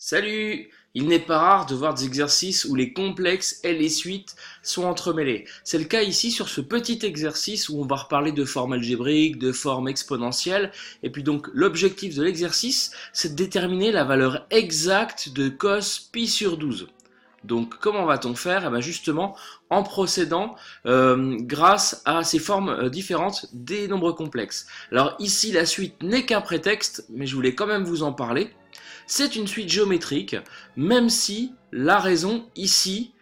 Salut! Il n'est pas rare de voir des exercices où les complexes et les suites sont entremêlés. C'est le cas ici sur ce petit exercice où on va reparler de formes algébriques, de formes exponentielles. Et puis donc l'objectif de l'exercice, c'est de déterminer la valeur exacte de cos pi sur 12. Donc comment va-t-on faire? Eh bien justement en procédant grâce à ces formes différentes des nombres complexes. Alors ici la suite n'est qu'un prétexte, mais je voulais quand même vous en parler. C'est une suite géométrique, même si la raison ici,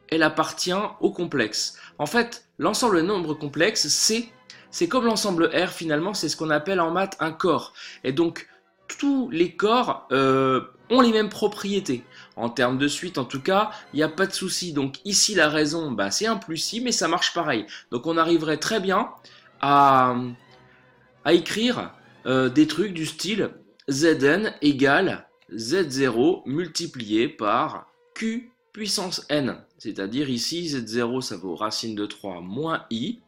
elle appartient au complexe. En fait, l'ensemble de nombres complexes, c'est comme l'ensemble R finalement, c'est ce qu'on appelle en maths un corps. Et donc, tous les corps ont les mêmes propriétés. En termes de suite, en tout cas, il n'y a pas de souci. Donc ici, la raison, c'est 1 plus i, mais ça marche pareil. Donc on arriverait très bien à écrire des trucs du style Zn égale Z0 multiplié par Q puissance n. C'est-à-dire ici, Z0, ça vaut racine de 3 moins i,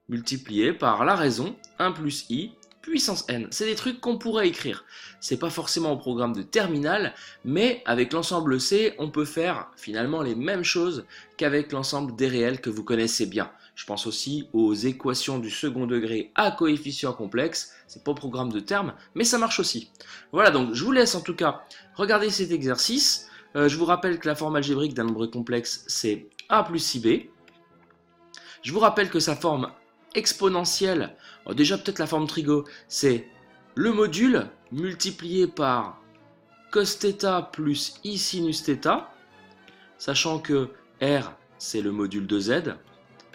multiplié par la raison 1 plus i puissance n. C'est des trucs qu'on pourrait écrire. C'est pas forcément au programme de terminale, mais avec l'ensemble C, on peut faire finalement les mêmes choses qu'avec l'ensemble des réels que vous connaissez bien. Je pense aussi aux équations du second degré à coefficient complexe. C'est pas au programme de termes, mais ça marche aussi. Voilà, donc je vous laisse en tout cas regarder cet exercice. Je vous rappelle que la forme algébrique d'un nombre complexe, c'est a plus ib. Je vous rappelle que sa forme exponentielle, déjà peut-être la forme trigo, c'est le module multiplié par cos θ plus i sinus θ, sachant que R, c'est le module de Z,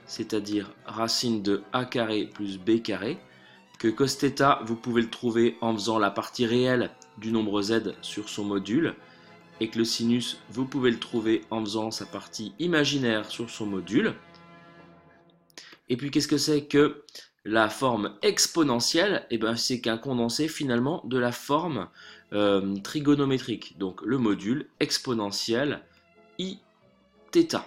c'est-à-dire racine de a carré plus b carré, que cos θ, vous pouvez le trouver en faisant la partie réelle du nombre Z sur son module, et que le sinus, vous pouvez le trouver en faisant sa partie imaginaire sur son module. Et puis qu'est-ce que c'est que la forme exponentielle? C'est qu'un condensé finalement de la forme trigonométrique. Donc le module exponentiel i θ.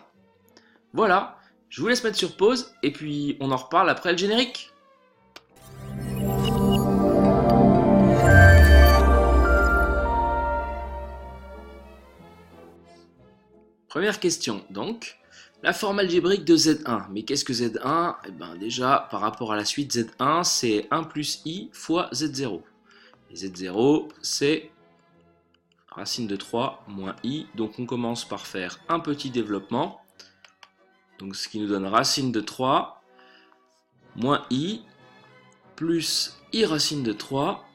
Voilà, je vous laisse mettre sur pause et puis on en reparle après le générique. Première question donc. La forme algébrique de Z1. Mais qu'est-ce que Z1? Déjà, par rapport à la suite, Z1, c'est 1 plus i fois Z0. Et Z0, c'est racine de 3 moins i. Donc on commence par faire un petit développement. Donc ce qui nous donne racine de 3 moins i plus i racine de 3.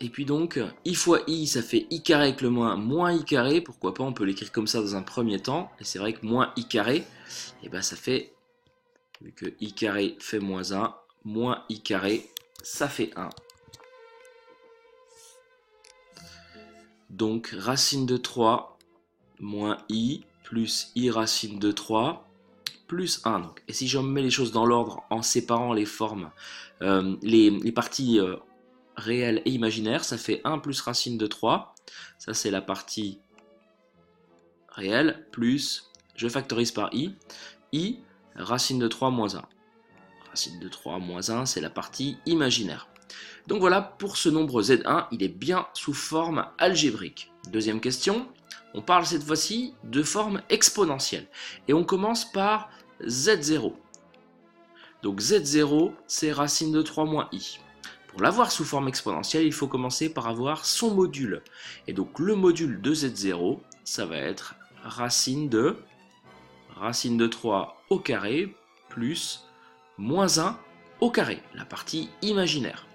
Et puis donc, i fois i, ça fait i carré avec le moins i carré. Pourquoi pas, on peut l'écrire comme ça dans un premier temps. Et c'est vrai que moins i carré, ça fait, vu que i carré fait moins 1, moins i carré, ça fait 1. Donc, racine de 3 moins i plus i racine de 3 plus 1. Donc, et si je mets les choses dans l'ordre en séparant les formes, les parties réelle et imaginaire, ça fait 1 plus racine de 3, ça c'est la partie réelle, plus, je factorise par i racine de 3 moins 1. Racine de 3 moins 1, c'est la partie imaginaire. Donc voilà, pour ce nombre Z1, il est bien sous forme algébrique. Deuxième question, on parle cette fois-ci de forme exponentielle. Et on commence par Z0. Donc Z0, c'est racine de 3 moins i. Pour l'avoir sous forme exponentielle, il faut commencer par avoir son module. Et donc le module de Z0, ça va être racine de 3 au carré plus moins 1 au carré, la partie imaginaire.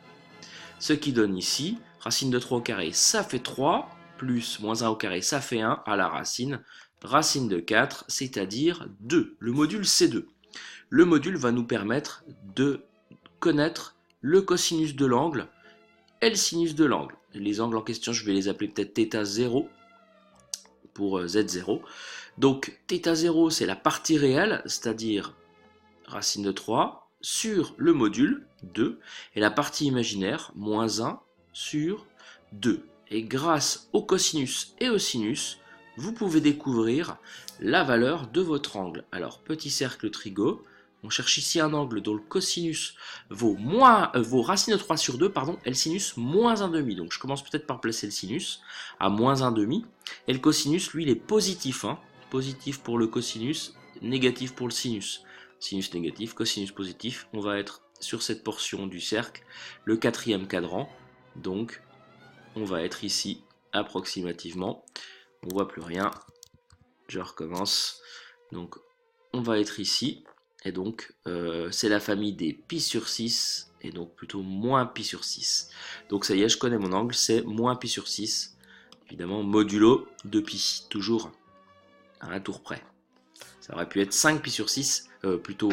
Ce qui donne ici, racine de 3 au carré, ça fait 3, plus moins 1 au carré, ça fait 1 à la racine de 4, c'est-à-dire 2. Le module c'est 2. Le module va nous permettre de connaître le cosinus de l'angle et le sinus de l'angle. Les angles en question, je vais les appeler peut-être θ0 pour Z0. Donc θ0, c'est la partie réelle, c'est-à-dire racine de 3 sur le module 2, et la partie imaginaire, moins 1 sur 2. Et grâce au cosinus et au sinus, vous pouvez découvrir la valeur de votre angle. Alors, petit cercle trigo, on cherche ici un angle dont le cosinus vaut racine de 3 sur 2, et le sinus moins 1,5. Donc je commence peut-être par placer le sinus à moins 1,5. Et le cosinus, lui, il est positif, hein. Positif pour le cosinus, négatif pour le sinus. Sinus négatif, cosinus positif, on va être sur cette portion du cercle, le quatrième cadran, donc on va être ici approximativement, on voit plus rien, je recommence, donc on va être ici, et donc c'est la famille des pi sur 6, et donc plutôt moins pi sur 6. Donc ça y est, je connais mon angle, c'est moins pi sur 6, évidemment modulo de pi, toujours à un tour près. Ça aurait pu être 5 pi sur 6, plutôt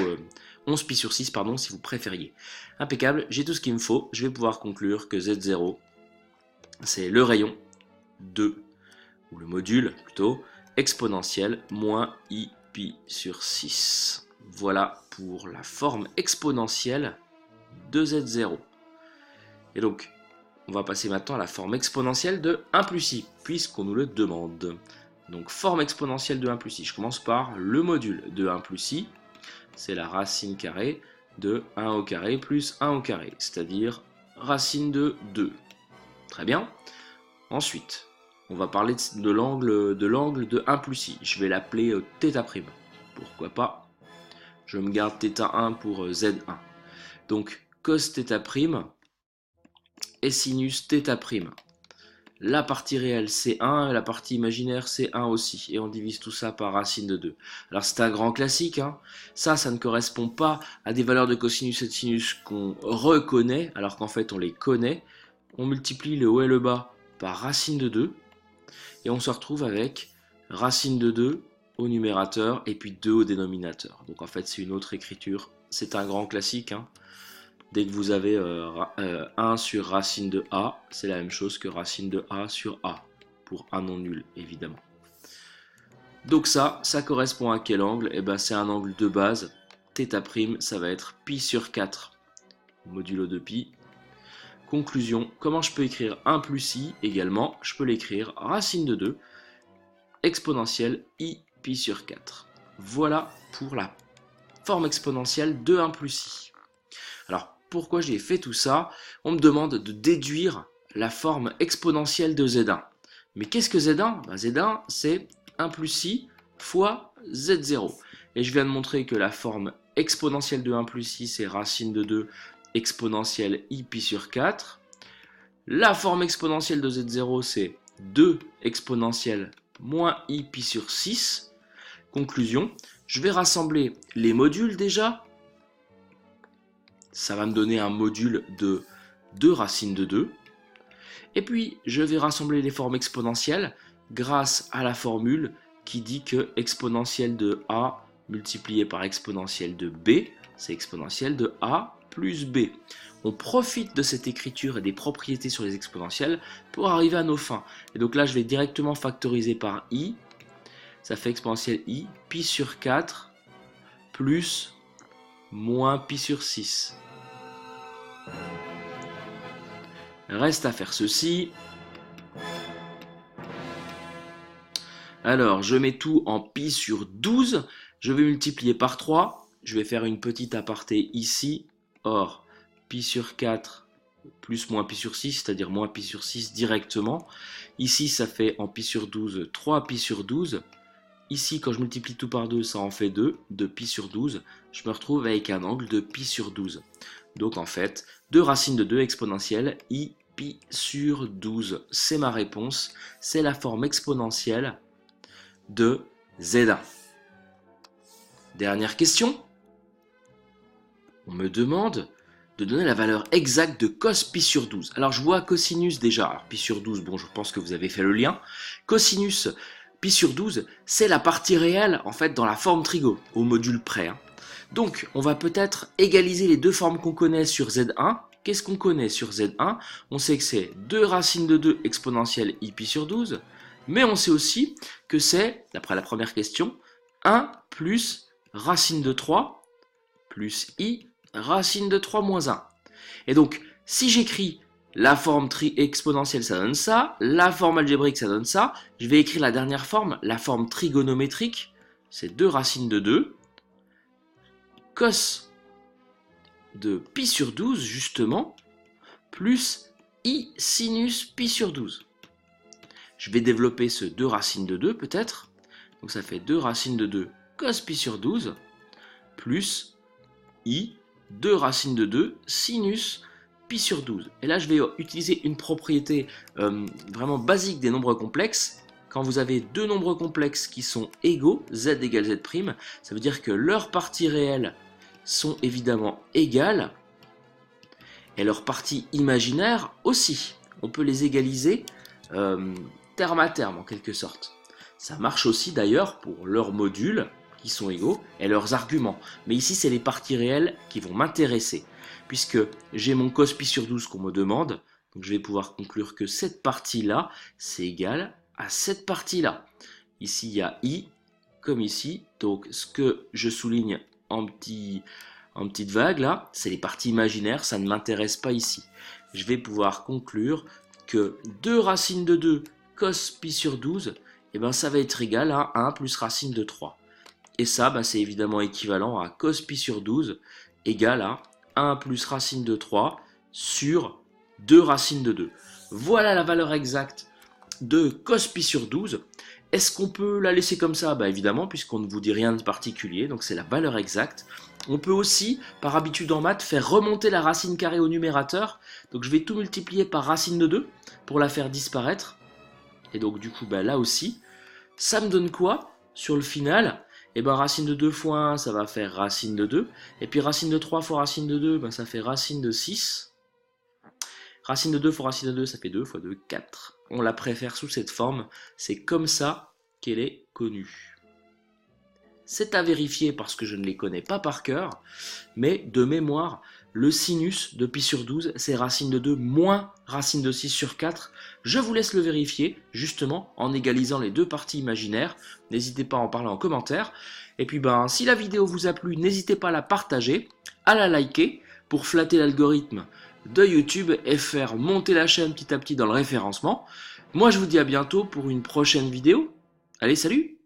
11 pi sur 6, pardon, si vous préfériez. Impeccable, j'ai tout ce qu'il me faut, je vais pouvoir conclure que Z0, c'est le rayon de, ou le module plutôt, exponentiel moins i pi sur 6. Voilà pour la forme exponentielle de Z0. Et donc, on va passer maintenant à la forme exponentielle de 1 plus i, puisqu'on nous le demande. Donc, forme exponentielle de 1 plus i. Je commence par le module de 1 plus i. C'est la racine carrée de 1 au carré plus 1 au carré, c'est-à-dire racine de 2. Très bien. Ensuite, on va parler de l'angle de 1 plus i. Je vais l'appeler θ'. Pourquoi pas? Je me garde θ1 pour Z1. Donc, cos θ' et sinus θ'. La partie réelle c'est 1, la partie imaginaire c'est 1 aussi. Et on divise tout ça par racine de 2. Alors c'est un grand classique, hein. Ça ne correspond pas à des valeurs de cosinus et de sinus qu'on reconnaît, alors qu'en fait on les connaît. On multiplie le haut et le bas par racine de 2. Et on se retrouve avec racine de 2 au numérateur et puis 2 au dénominateur. Donc en fait c'est une autre écriture. C'est un grand classique, hein. Dès que vous avez 1 sur racine de A, c'est la même chose que racine de A sur A, pour un non nul, évidemment. Donc ça correspond à quel angle? Eh ben, c'est un angle de base, θ', ça va être pi sur 4, modulo de pi. Conclusion, comment je peux écrire 1 plus i également? Je peux l'écrire racine de 2, exponentielle i pi sur 4. Voilà pour la forme exponentielle de 1 plus i. Alors, pourquoi j'ai fait tout ça? On me demande de déduire la forme exponentielle de Z1. Mais qu'est-ce que Z1? Z1, c'est 1 plus i fois Z0. Et je viens de montrer que la forme exponentielle de 1 plus i, c'est racine de 2 exponentielle i pi sur 4. La forme exponentielle de Z0, c'est 2 exponentielle moins i pi sur 6. Conclusion, je vais rassembler les modules déjà. Ça va me donner un module de 2 racines de 2. Et puis, je vais rassembler les formes exponentielles grâce à la formule qui dit que exponentielle de A multiplié par exponentielle de B, c'est exponentielle de A plus B. On profite de cette écriture et des propriétés sur les exponentielles pour arriver à nos fins. Et donc là, je vais directement factoriser par I. Ça fait exponentielle I, pi sur 4 plus moins pi sur 6. Reste à faire ceci. Alors, je mets tout en pi sur 12. Je vais multiplier par 3. Je vais faire une petite aparté ici. Or, pi sur 4 plus moins pi sur 6, c'est-à-dire moins pi sur 6 directement. Ici, ça fait en pi sur 12, 3 pi sur 12. Ici, quand je multiplie tout par 2, ça en fait 2, de pi sur 12. Je me retrouve avec un angle de pi sur 12. Donc en fait, 2 racines de 2 exponentielle, i pi sur 12. C'est ma réponse, c'est la forme exponentielle de Z1. Dernière question. On me demande de donner la valeur exacte de cos pi sur 12. Alors je vois cosinus déjà, alors pi sur 12, bon je pense que vous avez fait le lien. Cosinus pi sur 12, c'est la partie réelle en fait dans la forme trigo, au module près. Hein. Donc on va peut-être égaliser les deux formes qu'on connaît sur Z1. Qu'est-ce qu'on connaît sur Z1? On sait que c'est 2 racines de 2 exponentielle i pi sur 12, mais on sait aussi que c'est, d'après la première question, 1 plus racine de 3 plus i racine de 3 moins 1. Et donc, si j'écris la forme exponentielle, ça donne ça, la forme algébrique, ça donne ça, je vais écrire la dernière forme, la forme trigonométrique, c'est 2 racines de 2, cos de pi sur 12, justement, plus i sinus pi sur 12. Je vais développer ce 2 racine de 2 peut-être. Donc ça fait 2 racine de 2 cos pi sur 12 plus i 2 racine de 2 sinus pi sur 12. Et là je vais utiliser une propriété vraiment basique des nombres complexes. Quand vous avez deux nombres complexes qui sont égaux, z égale z', ça veut dire que leurs parties réelles sont évidemment égales et leurs parties imaginaires aussi. On peut les égaliser terme à terme en quelque sorte. Ça marche aussi d'ailleurs pour leurs modules qui sont égaux et leurs arguments. Mais ici c'est les parties réelles qui vont m'intéresser puisque j'ai mon cos pi sur 12 qu'on me demande. Donc je vais pouvoir conclure que cette partie-là c'est égal à cette partie-là. Ici il y a i comme ici. Donc ce que je souligne en petite vague là, c'est les parties imaginaires, ça ne m'intéresse pas ici. Je vais pouvoir conclure que 2 racines de 2 cos pi sur 12, et ben ça va être égal à 1 plus racine de 3. Et ça, c'est évidemment équivalent à cos pi sur 12 égale à 1 plus racine de 3 sur 2 racines de 2. Voilà la valeur exacte de cos pi sur 12. Est-ce qu'on peut la laisser comme ça? Évidemment, puisqu'on ne vous dit rien de particulier, donc c'est la valeur exacte. On peut aussi, par habitude en maths, faire remonter la racine carrée au numérateur. Donc je vais tout multiplier par racine de 2 pour la faire disparaître. Et donc du coup, là aussi, ça me donne quoi sur le final? Racine de 2 fois 1, ça va faire racine de 2. Et puis racine de 3 fois racine de 2, ça fait racine de 6. Racine de 2 fois racine de 2, ça fait 2 fois 2, 4. On la préfère sous cette forme. C'est comme ça qu'elle est connue. C'est à vérifier parce que je ne les connais pas par cœur. Mais de mémoire, le sinus de pi sur 12, c'est racine de 2 moins racine de 6 sur 4. Je vous laisse le vérifier, justement, en égalisant les deux parties imaginaires. N'hésitez pas à en parler en commentaire. Et puis, si la vidéo vous a plu, n'hésitez pas à la partager, à la liker, pour flatter l'algorithme de YouTube et faire monter la chaîne petit à petit dans le référencement. Moi, je vous dis à bientôt pour une prochaine vidéo. Allez, salut!